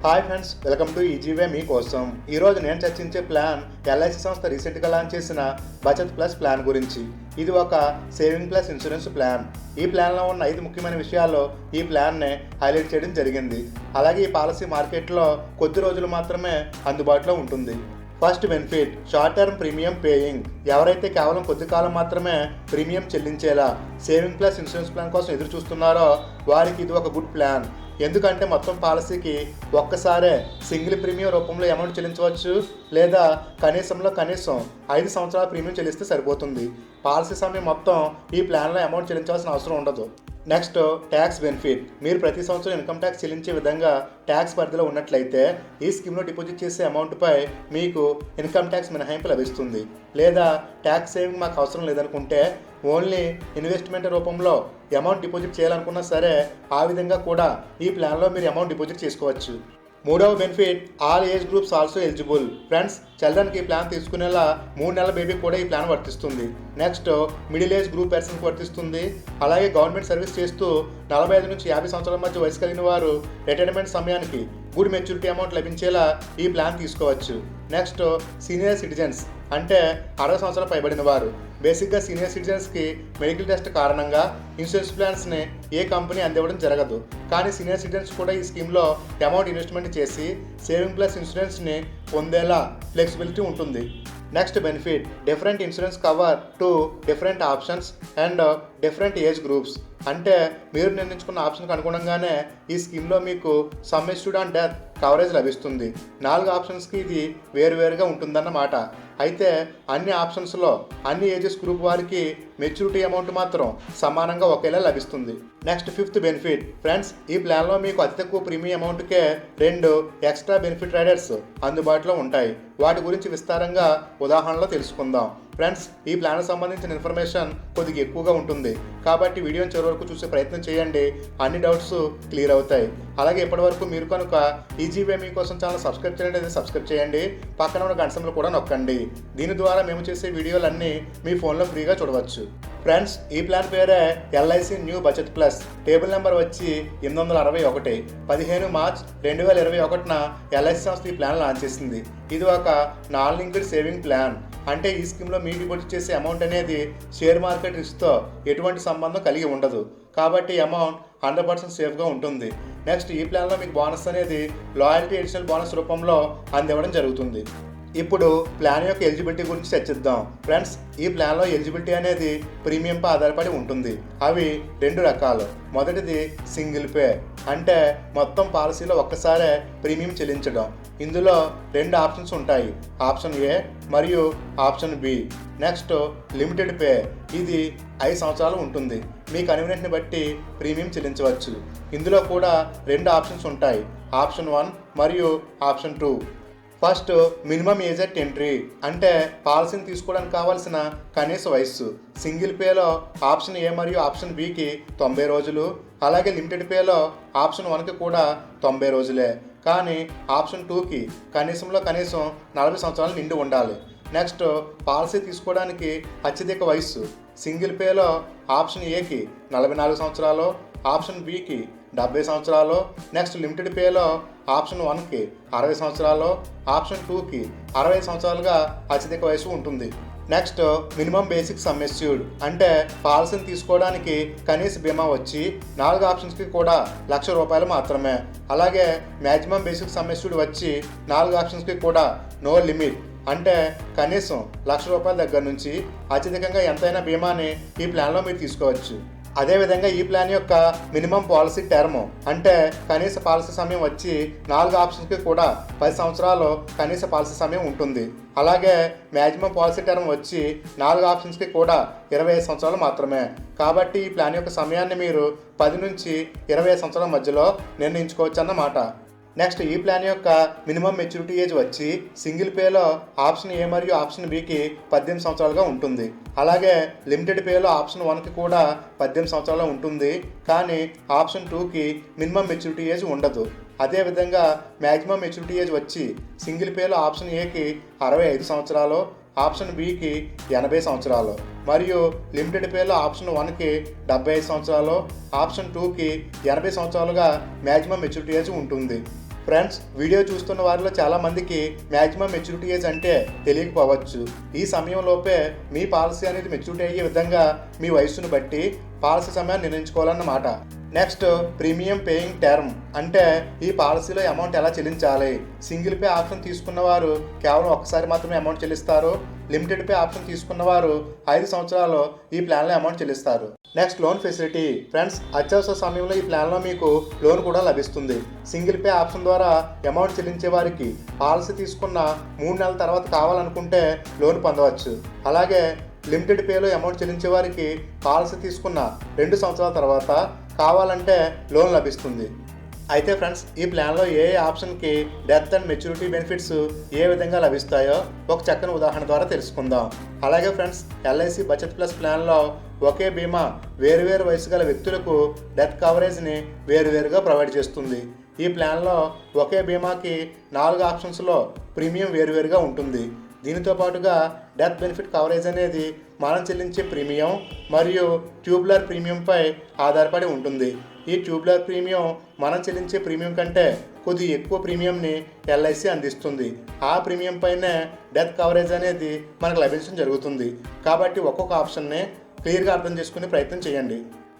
Hi friends, welcome to easy way మీకోసం. ఈరోజు నేను చర్చించే ప్లాన్ ఎల్ఐసి సంస్థ రీసెంట్గా లాంచ్ చేసిన బచత్ ప్లస్ ప్లాన్ గురించి. ఇది ఒక సేవింగ్ ప్లస్ ఇన్సూరెన్స్ ప్లాన్. ఈ ప్లాన్లో ఉన్న 5 ముఖ్యమైన విషయాల్లో ఈ ప్లాన్ని హైలైట్ చేయడం జరిగింది. అలాగే ఈ పాలసీ మార్కెట్లో కొద్ది రోజులు మాత్రమే అందుబాటులో ఉంటుంది. First benefit, short term premium paying. ఎవరైతే కేవలం కొద్ది కాలం మాత్రమే ప్రీమియం చెల్లించేలా సేవింగ్ ప్లస్ ఇన్సూరెన్స్ ప్లాన్ కోసం ఎదురు చూస్తున్నారో వారికి ఇది ఒక గుడ్ ప్లాన్. ఎందుకంటే మొత్తం పాలసీకి ఒక్కసారే సింగిల్ ప్రీమియం రూపంలో అమౌంట్ చెల్లించవచ్చు, లేదా కనీసం 5 సంవత్సరాల ప్రీమియం చెల్లిస్తే సరిపోతుంది. పాలసీ సమయం మొత్తం ఈ ప్లాన్లో అమౌంట్ చెల్లించాల్సిన అవసరం ఉండదు. Next, tax benefit. మీరు ప్రతి సంవత్సరం ఇన్కమ్ ట్యాక్స్ చెల్లించే విధంగా ట్యాక్స్ పరిధిలో ఉన్నట్లయితే ఈ స్కీమ్లో డిపాజిట్ చేసే అమౌంట్పై మీకు ఇన్కమ్ ట్యాక్స్ మినహాయింపు లభిస్తుంది. లేదా ట్యాక్స్ సేవింగ్ మాకు అవసరం లేదనుకుంటే ఓన్లీ ఇన్వెస్ట్మెంట్ రూపంలో అమౌంట్ డిపాజిట్ చేయాలనుకున్నా సరే ఆ విధంగా కూడా ఈ ప్లాన్లో మీరు అమౌంట్ డిపాజిట్ చేసుకోవచ్చు. మూడవ benefit, all age groups also eligible. Friends, చిల్డ్రన్కి ఈ ప్లాన్ తీసుకునేలా 3 నెలల బేబీకి కూడా ఈ ప్లాన్ వర్తిస్తుంది. నెక్స్ట్, మిడిల్ ఏజ్ గ్రూప్ పర్సన్కి వర్తిస్తుంది. అలాగే గవర్నమెంట్ సర్వీస్ చేస్తూ 45 నుంచి 50 సంవత్సరాల మధ్య వయసు కలిగిన వారు రిటైర్మెంట్ సమయానికి గుడ్ మెచ్యూరిటీ అమౌంట్ లభించేలా ఈ ప్లాన్ తీసుకోవచ్చు. నెక్స్ట్, సీనియర్ సిటిజన్స్ అంటే 60 సంవత్సరాలు పైబడిన వారు. బేసిక్గా సీనియర్ సిటిజన్స్కి మెడికల్ టెస్ట్ కారణంగా ఇన్సూరెన్స్ ప్లాన్స్ని ఏ కంపెనీ అందివ్వడం జరగదు. కానీ సీనియర్ సిటిజన్స్ కూడా ఈ స్కీమ్లో అమౌంట్ ఇన్వెస్ట్మెంట్ చేసి సేవింగ్ ప్లస్ ఇన్సూరెన్స్ని పొందేలా ఫ్లెక్సిబిలిటీ ఉంటుంది. Next benefit, different insurance cover to different options and different age groups. అంటే మీరు నిర్ణయించుకున్న ఆప్షన్కి అనుగుణంగానే ఈ స్కీమ్లో మీకు some assured on death coverage లభిస్తుంది. 4 ఆప్షన్స్కి ఇది వేరువేరుగా ఉంటుందన్నమాట. అయితే అన్ని ఆప్షన్స్లో అన్ని ఏజెస్ గ్రూప్ వారికి మెచ్యూరిటీ అమౌంట్ మాత్రం సమానంగా ఒకేలా లభిస్తుంది. Next, fifth benefit. ఫ్రెండ్స్, ఈ ప్లాన్లో మీకు అతి తక్కువ ప్రీమియం అమౌంట్కే 2 ఎక్స్ట్రా బెనిఫిట్ రైడర్స్ అందుబాటులో ఉంటాయి. వాటి గురించి విస్తారంగా ఉదాహరణలో తెలుసుకుందాం. ఫ్రెండ్స్, ఈ ప్లాన్కి సంబంధించిన ఇన్ఫర్మేషన్ కొద్దిగా ఎక్కువగా ఉంటుంది కాబట్టి వీడియోని చివరి వరకు చూసే ప్రయత్నం చేయండి. అన్ని డౌట్స్ క్లియర్ అవుతాయి. అలాగే ఇప్పటివరకు మీరు కనుక ఈజీవే మీకోసం ఛానల్ సబ్స్క్రైబ్ చేయండి, సబ్స్క్రైబ్ చేయండి. పక్కన ఉన్న గంట సింబల్ కూడా నొక్కండి. దీని ద్వారా మేము చేసే వీడియోలన్నీ మీ ఫోన్లో ఫ్రీగా చూడవచ్చు. ఫ్రెండ్స్, ఈ ప్లాన్ పేరే LIC new Bachat plus. Table number వచ్చి 861. 15 మార్చ్ 2021 ఎల్ఐసి సంస్థ ఈ ప్లాన్ లాంచ్ చేసింది. ఇది ఒక నాన్ లింక్డ్ సేవింగ్ ప్లాన్. అంటే ఈ స్కీమ్లో మీ డిపాజిట్ చేసే అమౌంట్ అనేది షేర్ మార్కెట్ రిస్క్తో ఎటువంటి సంబంధం కలిగి ఉండదు. కాబట్టి అమౌంట్ 100% సేఫ్గా ఉంటుంది. నెక్స్ట్, ఈ ప్లాన్లో మీకు బోనస్ అనేది లాయల్టీ ఎడిషనల్ బోనస్ రూపంలో అందివ్వడం జరుగుతుంది. ఇప్పుడు ప్లాన్ యొక్క ఎలిజిబిలిటీ గురించి చర్చిద్దాం. ఫ్రెండ్స్, ఈ ప్లాన్లో ఎలిజిబిలిటీ అనేది ప్రీమియంపై ఆధారపడి ఉంటుంది. అవి 2 రకాలు. మొదటిది సింగిల్ పే, అంటే మొత్తం పాలసీలో ఒక్కసారే ప్రీమియం చెల్లించడం. ఇందులో 2 ఆప్షన్స్ ఉంటాయి, ఆప్షన్ ఏ మరియు option B. Next, limited pay. ఇది 5 సంవత్సరాలు ఉంటుంది. మీ కన్వీనియంట్ని బట్టి ప్రీమియం చెల్లించవచ్చు. ఇందులో కూడా 2 ఆప్షన్స్ ఉంటాయి, ఆప్షన్ 1 మరియు option 2. First, minimum age at entry, అంటే పాలసీని తీసుకోవడానికి కావాల్సిన కనీస వయస్సు. సింగిల్ పేలో ఆప్షన్ ఏ మరియు ఆప్షన్ బికి 90 రోజులు. అలాగే లిమిటెడ్ పేలో ఆప్షన్ 1కి కూడా 90 రోజులే. కానీ ఆప్షన్ 2కి కనీసం 40 సంవత్సరాలు నిండి ఉండాలి. నెక్స్ట్, పాలసీ తీసుకోవడానికి అత్యధిక వయస్సు. సింగిల్ పేలో ఆప్షన్ ఏకి 44 సంవత్సరాలు, ఆప్షన్ బికి 70 సంవత్సరాలు. నెక్స్ట్, లిమిటెడ్ పేలో ఆప్షన్ 1కి 60 సంవత్సరాలు, ఆప్షన్ 2కి 60 సంవత్సరాలుగా అత్యధిక వయసు ఉంటుంది. Next, minimum basic sum assured, అంటే పాలసీని తీసుకోవడానికి కనీస బీమా వచ్చి 4 ఆప్షన్స్కి కూడా ₹1,00,000 మాత్రమే. అలాగే మ్యాక్సిమం బేసిక్ సమ్ ఎష్యూర్డ్ వచ్చి 4 ఆప్షన్స్కి కూడా నో లిమిట్, అంటే కనీసం ₹1,00,000 దగ్గర నుంచి అత్యధికంగా ఎంతైనా బీమాని ఈ ప్లాన్లో మీరు తీసుకోవచ్చు. అదేవిధంగా ఈ ప్లాన్ యొక్క మినిమం పాలసీ టర్మ్, అంటే కనీస పాలసీ సమయం వచ్చి 4 ఆప్షన్స్కి కూడా 10 సంవత్సరాలు కనీస పాలసీ సమయం ఉంటుంది. అలాగే మ్యాక్సిమం పాలసీ టర్మ్ వచ్చి 4 ఆప్షన్స్కి కూడా 25 సంవత్సరాలు మాత్రమే. కాబట్టి ఈ ప్లాన్ యొక్క సమయాన్ని మీరు 10 నుంచి 25 సంవత్సరాల మధ్యలో నిర్ణయించుకోవచ్చు అన్నమాట. నెక్స్ట్, ఈ ప్లాన్ యొక్క మినిమం మెచ్యూరిటీ ఏజ్ వచ్చి సింగిల్ పేలో ఆప్షన్ ఏ మరియు ఆప్షన్ బికి 18 సంవత్సరాలుగా ఉంటుంది. అలాగే లిమిటెడ్ పేలో ఆప్షన్ 1కి కూడా 18 సంవత్సరాలు ఉంటుంది. కానీ ఆప్షన్ 2కి మినిమం మెచ్యూరిటీ ఏజ్ ఉండదు. అదేవిధంగా మ్యాక్సిమం మెచ్యూరిటీ ఏజ్ వచ్చి సింగిల్ పేలో ఆప్షన్ ఏకి 65 సంవత్సరాలు, ఆప్షన్ బికి 80 సంవత్సరాలు మరియు లిమిటెడ్ పేలో ఆప్షన్ 1కి 75 సంవత్సరాలు, ఆప్షన్ 2కి 80 సంవత్సరాలుగా మ్యాక్సిమం మెచ్యూరిటీ ఏజ్ ఉంటుంది. ఫ్రెండ్స్, వీడియో చూస్తున్న వారిలో చాలా మందికి మ్యాక్సిమం మెచ్యూరిటీ ఏజ్ అంటే తెలియకపోవచ్చు. ఈ సమయంలోపే మీ పాలసీ అనేది మెచ్యూరిటీ అయ్యే విధంగా మీ వయస్సును బట్టి పాలసీ సమయాన్ని నిర్ణయించుకోవాలన్నమాట. నెక్స్ట్, ప్రీమియం పేయింగ్ టర్మ్ అంటే ఈ పాలసీలో అమౌంట్ ఎలా చెల్లించాలి. సింగిల్ పే ఆప్షన్ తీసుకున్న వారు కేవలం ఒక్కసారి మాత్రమే అమౌంట్ చెల్లిస్తారు. లిమిటెడ్ పే ఆప్షన్ తీసుకున్న వారు 5 సంవత్సరాలు ఈ ప్లాన్లో అమౌంట్ చెల్లిస్తారు. Next, loan facility. ఫ్రెండ్స్, అత్యవసర సమయంలో ఈ ప్లాన్లో మీకు లోన్ కూడా లభిస్తుంది. సింగిల్ పే ఆప్షన్ ద్వారా అమౌంట్ చెల్లించే వారికి పాలసీ తీసుకున్న 3 నెలల తర్వాత కావాలనుకుంటే లోన్ పొందవచ్చు. అలాగే లిమిటెడ్ పేలో అమౌంట్ చెల్లించే వారికి పాలసీ తీసుకున్న 2 సంవత్సరాల తర్వాత కావాలంటే లోన్ లభిస్తుంది. అయితే ఫ్రెండ్స్, ఈ ప్లాన్లో ఏ ఆప్షన్కి డెత్ అండ్ మెచ్యూరిటీ బెనిఫిట్స్ ఏ విధంగా లభిస్తాయో ఒక చక్కని ఉదాహరణ ద్వారా తెలుసుకుందాం. అలాగే ఫ్రెండ్స్, ఎల్ఐసి బచత్ ప్లస్ ప్లాన్లో ఒకే బీమా వేరువేరు వయసు గల వ్యక్తులకు డెత్ కవరేజ్ని వేరువేరుగా ప్రొవైడ్ చేస్తుంది. ఈ ప్లాన్లో ఒకే బీమాకి 4 ఆప్షన్స్లో ప్రీమియం వేరువేరుగా ఉంటుంది. దీనితో పాటుగా డెత్ బెనిఫిట్ కవరేజ్ అనేది మనం చెల్లించే ప్రీమియం మరియు ట్యూబులర్ ప్రీమియంపై ఆధారపడి ఉంటుంది. ఈ ట్యూబులర్ ప్రీమియం మనం చెల్లించే ప్రీమియం కంటే కొద్ది ఎక్కువ ప్రీమియంని ఎల్ఐసి అందిస్తుంది. ఆ ప్రీమియం పైనే డెత్ కవరేజ్ అనేది మనకు లభించడం జరుగుతుంది. కాబట్టి ఒక్కొక్క ఆప్షన్ని క్లియర్గా అర్థం చేసుకునే ప్రయత్నం చేయండి.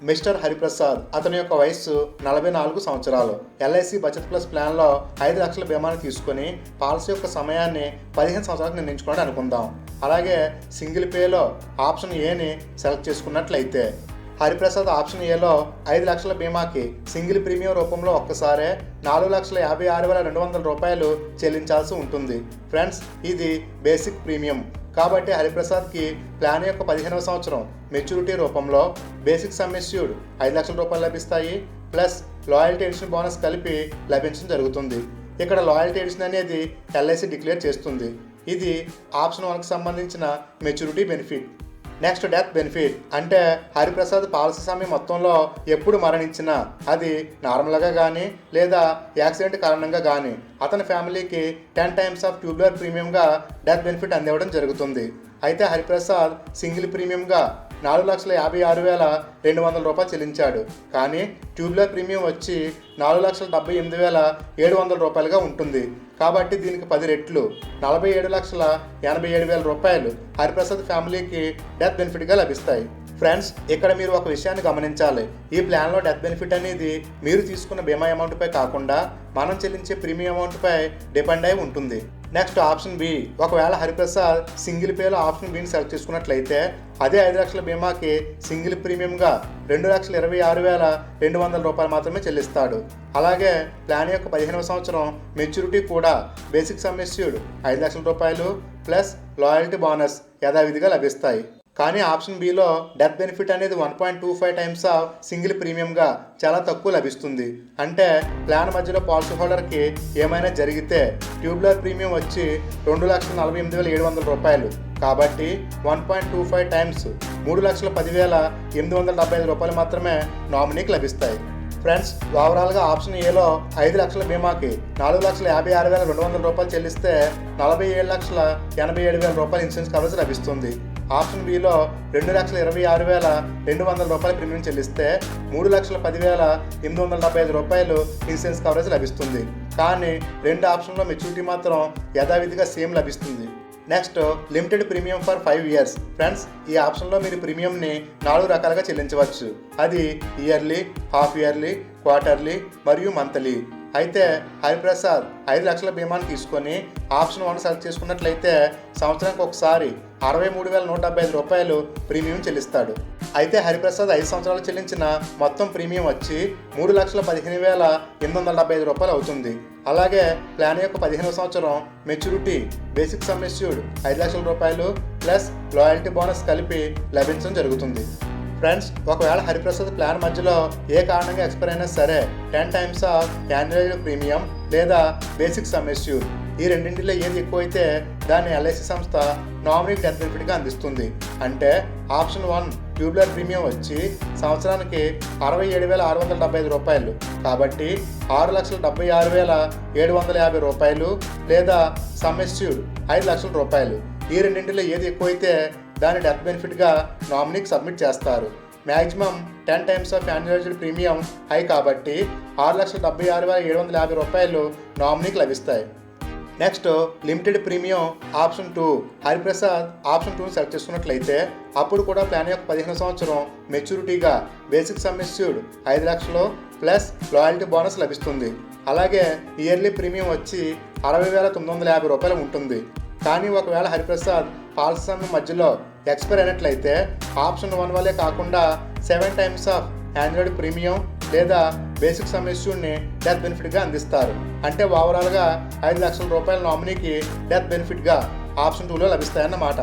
మిస్టర్ హరిప్రసాద్, అతని యొక్క వయస్సు 44 సంవత్సరాలు. ఎల్ఐసి బచత్ ప్లస్ ప్లాన్లో 5 లక్షల బీమాను తీసుకొని పాలసీ యొక్క సమయాన్ని 15 సంవత్సరాలకు నిర్ణయించుకోవడం అనుకుందాం. అలాగే సింగిల్ పేలో ఆప్షన్ ఏని సెలెక్ట్ చేసుకున్నట్లయితే హరిప్రసాద్ ఆప్షన్ ఏలో 5 లక్షల బీమాకి సింగిల్ ప్రీమియం రూపంలో ఒక్కసారే 4,56,200 రూపాయలు చెల్లించాల్సి ఉంటుంది. ఫ్రెండ్స్, ఇది బేసిక్ ప్రీమియం. కాబట్టి హరిప్రసాద్కి ప్లాన్ యొక్క 15వ సంవత్సరం మెచ్యూరిటీ రూపంలో బేసిక్ సమ్ అష్యూర్డ్ 5 లక్షల రూపాయలు లభిస్తాయి. ప్లస్ లాయల్టీ ఎడిషన్ బోనస్ కలిపి లభించడం జరుగుతుంది. ఇక్కడ లాయల్టీ ఎడిషన్ అనేది ఎల్ఐసి డిక్లేర్ చేస్తుంది. ఇది ఆప్షన్ 1కి సంబంధించిన maturity benefit. Next, death benefit అంటే హరిప్రసాద్ పాలసీ సమయం మొత్తంలో ఎప్పుడు మరణించినా, అది నార్మల్గా కానీ లేదా యాక్సిడెంట్ కారణంగా కానీ అతని ఫ్యామిలీకి 10 టైమ్స్ ఆఫ్ ట్యూబులర్ ప్రీమియంగా డెత్ బెనిఫిట్ అందివ్వడం జరుగుతుంది. అయితే హరిప్రసాద్ సింగిల్ ప్రీమియంగా 4,56,200 రూపాయలు చెల్లించాడు. కానీ ట్యూబులర్ ప్రీమియం వచ్చి 4,78,700 రూపాయలుగా ఉంటుంది. కాబట్టి దీనికి 10 రెట్లు 47,87,000 రూపాయలు హరిప్రసాద్ ఫ్యామిలీకి డెత్ బెనిఫిట్గా లభిస్తాయి. ఫ్రెండ్స్, ఇక్కడ మీరు ఒక విషయాన్ని గమనించాలి. ఈ ప్లాన్లో డెత్ బెనిఫిట్ అనేది మీరు తీసుకున్న బీమా అమౌంట్పై కాకుండా మనం చెల్లించే ప్రీమియం అమౌంట్పై డిపెండ్ అయి ఉంటుంది. Next, option B. ఒకవేళ హరిప్రసాద్ సింగిల్ పేలో ఆప్షన్ బిని సెలెక్ట్ చేసుకున్నట్లయితే అదే 5 లక్షల బీమాకి సింగిల్ ప్రీమియంగా 2,26,200 రూపాయలు మాత్రమే చెల్లిస్తాడు. అలాగే ప్లాన్ యొక్క 15వ సంవత్సరం మెచ్యూరిటీ కూడా బేసిక్ సమ్ అష్యూర్డ్ 5 లక్షల రూపాయలు ప్లస్ లాయల్టీ బోనస్ యథావిధిగా లభిస్తాయి. కానీ ఆప్షన్ బిలో డెత్ బెనిఫిట్ అనేది 1.25 టైమ్స్ ఆఫ్ సింగిల్ ప్రీమియంగా చాలా తక్కువ లభిస్తుంది. అంటే ప్లాన్ మధ్యలో పాలసీ హోల్డర్కి ఏమైనా జరిగితే ట్యూబులర్ ప్రీమియం వచ్చి 2,48,700 రూపాయలు. కాబట్టి 1.25 టైమ్స్ 3,10,875 రూపాయలు మాత్రమే నామినీకి లభిస్తాయి. ఫ్రెండ్స్, ఓవరాల్గా ఆప్షన్ ఏలో 5 లక్షల బీమాకి 4,56,200 రూపాయలు చెల్లిస్తే 47,87,000 రూపాయల ఇన్సూరెన్స్ కవరేజ్ లభిస్తుంది. ఆప్షన్ బిలో 2,26,200 రూపాయల ప్రీమియం చెల్లిస్తే 3,10,875 రూపాయలు ఇన్సూరెన్స్ కవరేజ్ లభిస్తుంది. కానీ 2 ఆప్షన్లో మెచ్యూరిటీ మాత్రం యథావిధిగా సేమ్ లభిస్తుంది. Next, limited premium for 5 years. Friends, ఈ ఆప్షన్లో మీరు ప్రీమియంని 4 రకాలుగా చెల్లించవచ్చు. అది ఇయర్లీ, హాఫ్ ఇయర్లీ, క్వార్టర్లీ మరియు మంత్లీ. అయితే హరిప్రసాద్ 5 లక్షల బీమాను తీసుకొని ఆప్షన్ 1 సెలెక్ట్ చేసుకున్నట్లయితే సంవత్సరానికి ఒకసారి 63,175 రూపాయలు ప్రీమియం చెల్లిస్తాడు. అయితే హరిప్రసాద్ 5 సంవత్సరాలు చెల్లించిన మొత్తం ప్రీమియం వచ్చి 3,15,875 రూపాయలు అవుతుంది. అలాగే ప్లాన్ యొక్క 15వ సంవత్సరం మెచ్యూరిటీ బేసిక్ సమ్ అష్యూర్డ్ 5 లక్షల రూపాయలు ప్లస్ లాయల్టీ బోనస్ కలిపి లభించడం జరుగుతుంది. ఫ్రెండ్స్, ఒకవేళ హరిప్రసాద్ ప్లాన్ మధ్యలో ఏ కారణంగా ఎక్స్పైర్ అయినా సరే 10 టైమ్స్ ఆఫ్ యాన్యువల్ ప్రీమియం లేదా బేసిక్ సమ్ అష్యూర్డ్ ఈ రెండింటిలో ఏది ఎక్కువైతే దాన్ని ఎల్ఐసి సంస్థ నామినీ డెత్ బెనిఫిట్గా అందిస్తుంది. అంటే ఆప్షన్ 1 ట్యూబులర్ ప్రీమియం వచ్చి సంవత్సరానికి 67,675 రూపాయలు. కాబట్టి 6,76,750 రూపాయలు లేదా సమ్ అష్యూర్డ్ 5 లక్షల రూపాయలు. ఈ రెండింటిలో ఏది ఎక్కువైతే దాని డెత్ బెనిఫిట్గా నామినీకి సబ్మిట్ చేస్తారు. Maximum 10 times of annualised premium high కాబట్టి 6,76,750 రూపాయలు నామినీకి లభిస్తాయి. Next limited premium option 2 Hariprasad option 2ని సెలెక్ట్ చేసుకున్నట్లయితే అప్పుడు కూడా ప్లాన్ యొక్క 15 సంవత్సరం మెచ్యూరిటీగా బేసిక్ సమ్ ఇష్యూడ్ 5 లక్షలు ప్లస్ లాయల్టీ బోనస్ లభిస్తుంది. అలాగే ఇయర్లీ ప్రీమియం వచ్చి 60,950 రూపాయలు ఉంటుంది. కానీ ఒకవేళ హరిప్రసాద్ పాలసీ సమయం మధ్యలో ఎక్స్పైర్ అయినట్లయితే ఆప్షన్ 1 వల్లే కాకుండా 7 టైమ్స్ ఆఫ్ యాన్యువల్ ప్రీమియం లేదా బేసిక్ సమ్ ఇష్యూని డెత్ బెనిఫిట్గా అందిస్తారు. అంటే ఓవరాల్గా 5 లక్షల రూపాయల నామినీకి డెత్ బెనిఫిట్గా ఆప్షన్ 2లో లభిస్తాయన్నమాట.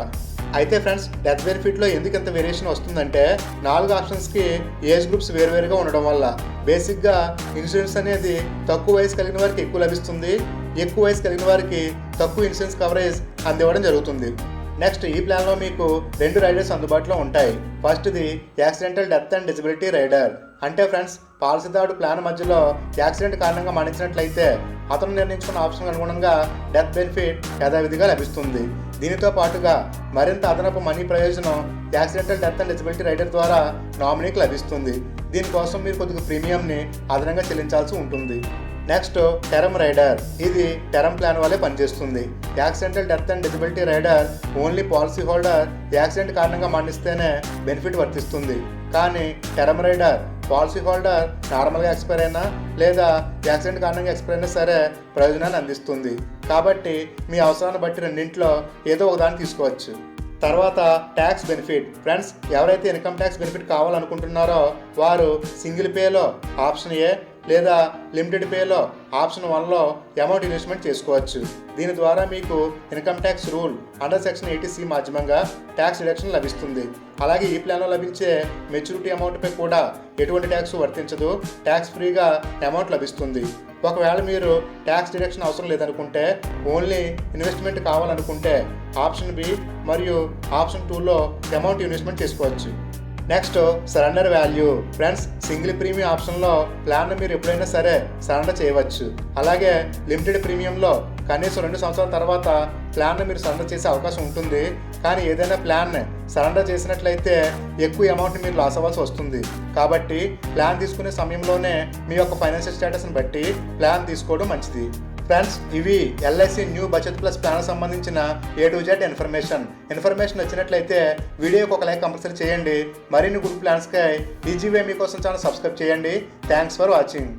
అయితే ఫ్రెండ్స్, డెత్ బెనిఫిట్లో ఎందుకు ఇంత వేరియేషన్ వస్తుందంటే 4 ఆప్షన్స్కి ఏజ్ గ్రూప్స్ వేరువేరుగా ఉండడం వల్ల. బేసిక్గా ఇన్సూరెన్స్ అనేది తక్కువ వయసు కలిగిన వారికి ఎక్కువ లభిస్తుంది, ఎక్కువ వయసు కలిగిన వారికి తక్కువ ఇన్సూరెన్స్ కవరేజ్ అందివ్వడం జరుగుతుంది. నెక్స్ట్ ఈ ప్లాన్లో మీకు 2 రైడర్స్ అందుబాటులో ఉంటాయి. ఫస్ట్ది accidental death and disability rider. అంటే ఫ్రెండ్స్, పాలసీదారుడు ప్లాన్ మధ్యలో యాక్సిడెంట్ కారణంగా మరణించినట్లయితే అతను నిర్ణయించుకున్న ఆప్షన్ అనుగుణంగా డెత్ బెనిఫిట్ యథావిధిగా లభిస్తుంది. దీనితో పాటుగా మరింత అదనపు మనీ ప్రయోజనం accidental death and disability rider ద్వారా నామినీకి లభిస్తుంది. దీనికోసం మీరు కొద్దిగా ప్రీమియంని అదనంగా చెల్లించాల్సి ఉంటుంది. Next term rider. ఇది టెరమ్ ప్లాన్ వల్లే పనిచేస్తుంది. Accidental death and disability rider only policy holder accident కారణంగా మరణిస్తేనే బెనిఫిట్ వర్తిస్తుంది. కానీ టెరమ్ రైడర్ పాలసీ హోల్డర్ నార్మల్గా ఎక్స్పైర్ అయినా లేదా యాక్సిడెంట్ కారణంగా ఎక్స్పైర్ అయినా సరే ప్రయోజనాన్ని అందిస్తుంది. కాబట్టి మీ అవసరాన్ని బట్టి రెండింటిలో ఏదో ఒకదాన్ని తీసుకోవచ్చు. తర్వాత ట్యాక్స్ బెనిఫిట్. ఫ్రెండ్స్, ఎవరైతే ఇన్కమ్ ట్యాక్స్ బెనిఫిట్ కావాలనుకుంటున్నారో వారు సింగిల్ పేలో ఆప్షన్ ఏ లేదా లిమిటెడ్ పేలో ఆప్షన్ 1లో అమౌంట్ ఇన్వెస్ట్మెంట్ చేసుకోవచ్చు. దీని ద్వారా మీకు income tax rule under section 80C మాధ్యమంగా ట్యాక్స్ డిడక్షన్ లభిస్తుంది. అలాగే ఈ ప్లాన్లో లభించే మెచ్యూరిటీ అమౌంట్పై కూడా ఎటువంటి ట్యాక్స్ వర్తించదు, ట్యాక్స్ ఫ్రీగా అమౌంట్ లభిస్తుంది. ఒకవేళ మీరు ట్యాక్స్ డిడక్షన్ అవసరం లేదనుకుంటే, ఓన్లీ ఇన్వెస్ట్మెంట్ కావాలనుకుంటే ఆప్షన్ బి మరియు ఆప్షన్ 2లో అమౌంట్ ఇన్వెస్ట్మెంట్ చేసుకోవచ్చు. Next surrender value. Friends, single premium ఆప్షన్లో ప్లాన్ను మీరు ఎప్పుడైనా సరే సరెండర్ చేయవచ్చు. అలాగే లిమిటెడ్ ప్రీమియంలో కనీసం 2 సంవత్సరాల తర్వాత ప్లాన్ను మీరు సరెండర్ చేసే అవకాశం ఉంటుంది. కానీ ఏదైనా ప్లాన్ సరెండర్ చేసినట్లయితే ఎక్కువ అమౌంట్ని మీరు లాస్ అవ్వాల్సి వస్తుంది. కాబట్టి ప్లాన్ తీసుకునే సమయంలోనే మీ యొక్క ఫైనాన్షియల్ స్టేటస్ని బట్టి ప్లాన్ తీసుకోవడం మంచిది. ఫ్రెండ్స్, ఇవి LIC new Bachat plus plan సంబంధించిన A to Z ఇన్ఫర్మేషన్ వచ్చినట్లయితే వీడియోకి ఒక లైక్ కంపల్సరీ చేయండి. మరిన్ని గుడ్ ప్లాన్స్కై ఈజీవే మీకోసం ఛానల్ సబ్స్క్రైబ్ చేయండి. Thanks for watching.